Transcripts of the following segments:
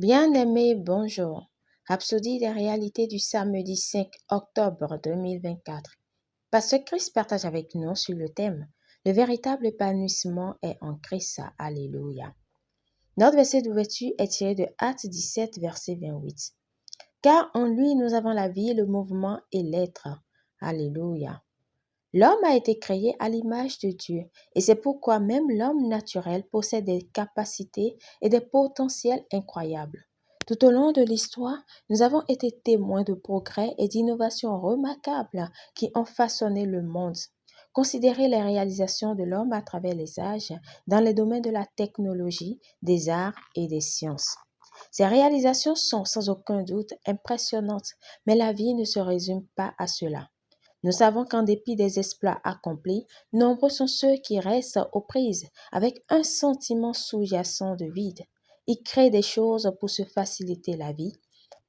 Bien-aimé, bonjour. Rhapsodie des réalités du samedi 5 octobre 2024. Pasteur Christ partage avec nous sur le thème Le véritable épanouissement est en Christ. Alléluia. Notre verset d'ouverture est tiré de Actes 17, verset 28. Car en lui nous avons la vie, le mouvement et l'être. Alléluia. L'homme a été créé à l'image de Dieu et c'est pourquoi même l'homme naturel possède des capacités et des potentiels incroyables. Tout au long de l'histoire, nous avons été témoins de progrès et d'innovations remarquables qui ont façonné le monde. Considérez les réalisations de l'homme à travers les âges dans les domaines de la technologie, des arts et des sciences. Ces réalisations sont sans aucun doute impressionnantes, mais la vie ne se résume pas à cela. Nous savons qu'en dépit des exploits accomplis, nombreux sont ceux qui restent aux prises avec un sentiment sous-jacent de vide. Ils créent des choses pour se faciliter la vie,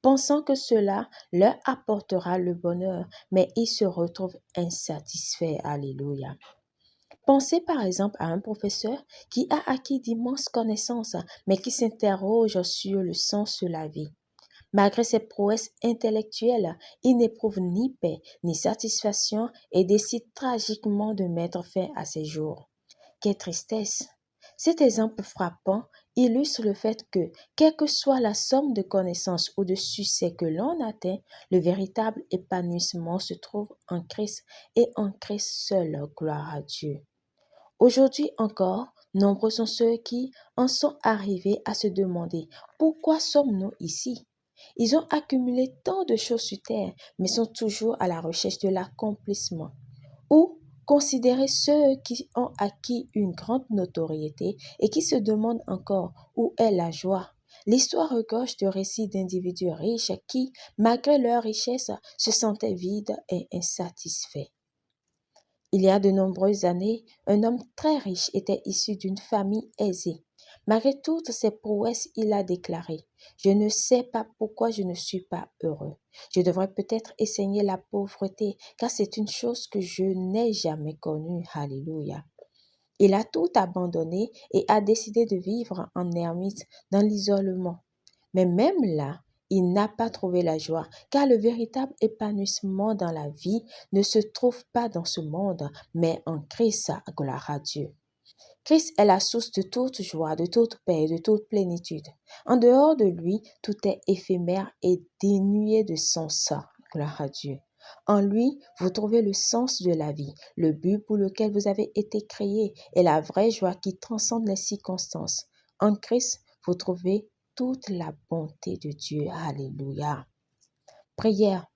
pensant que cela leur apportera le bonheur, mais ils se retrouvent insatisfaits. Alléluia. Pensez par exemple à un professeur qui a acquis d'immenses connaissances, mais qui s'interroge sur le sens de la vie. Malgré ses prouesses intellectuelles, il n'éprouve ni paix ni satisfaction et décide tragiquement de mettre fin à ses jours. Quelle tristesse! Cet exemple frappant illustre le fait que, quelle que soit la somme de connaissances ou de succès que l'on atteint, le véritable épanouissement se trouve en Christ et en Christ seul. Gloire à Dieu. Aujourd'hui encore, nombreux sont ceux qui en sont arrivés à se demander pourquoi sommes-nous ici? Ils ont accumulé tant de choses sur terre, mais sont toujours à la recherche de l'accomplissement. Ou considérez ceux qui ont acquis une grande notoriété et qui se demandent encore où est la joie. L'histoire regorge de récits d'individus riches qui, malgré leur richesse, se sentaient vides et insatisfaits. Il y a de nombreuses années, un homme très riche était issu d'une famille aisée. Malgré toutes ses prouesses, il a déclaré: « Je ne sais pas pourquoi je ne suis pas heureux. Je devrais peut-être essayer la pauvreté, car c'est une chose que je n'ai jamais connue. » Alléluia. Il a tout abandonné et a décidé de vivre en ermite dans l'isolement. Mais même là, il n'a pas trouvé la joie, car le véritable épanouissement dans la vie ne se trouve pas dans ce monde, mais en Christ. Gloire à Dieu. Christ est la source de toute joie, de toute paix, de toute plénitude. En dehors de lui, tout est éphémère et dénué de sens. Gloire à Dieu. En lui, vous trouvez le sens de la vie, le but pour lequel vous avez été créé et la vraie joie qui transcende les circonstances. En Christ, vous trouvez toute la bonté de Dieu. Alléluia. Prière.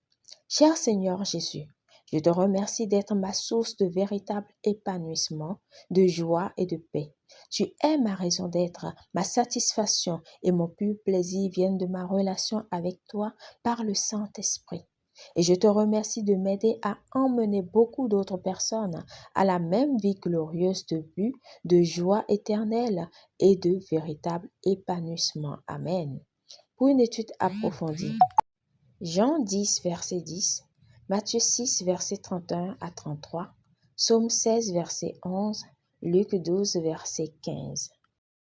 Cher Seigneur Jésus, je te remercie d'être ma source de véritable épanouissement, de joie et de paix. Tu es ma raison d'être, ma satisfaction et mon pur plaisir viennent de ma relation avec toi par le Saint-Esprit. Et je te remercie de m'aider à emmener beaucoup d'autres personnes à la même vie glorieuse de but, de joie éternelle et de véritable épanouissement. Amen. Pour une étude approfondie, Jean 10, verset 10, Matthieu 6, verset 31 à 33, Psaume 16, verset 11, Luc 12, verset 15.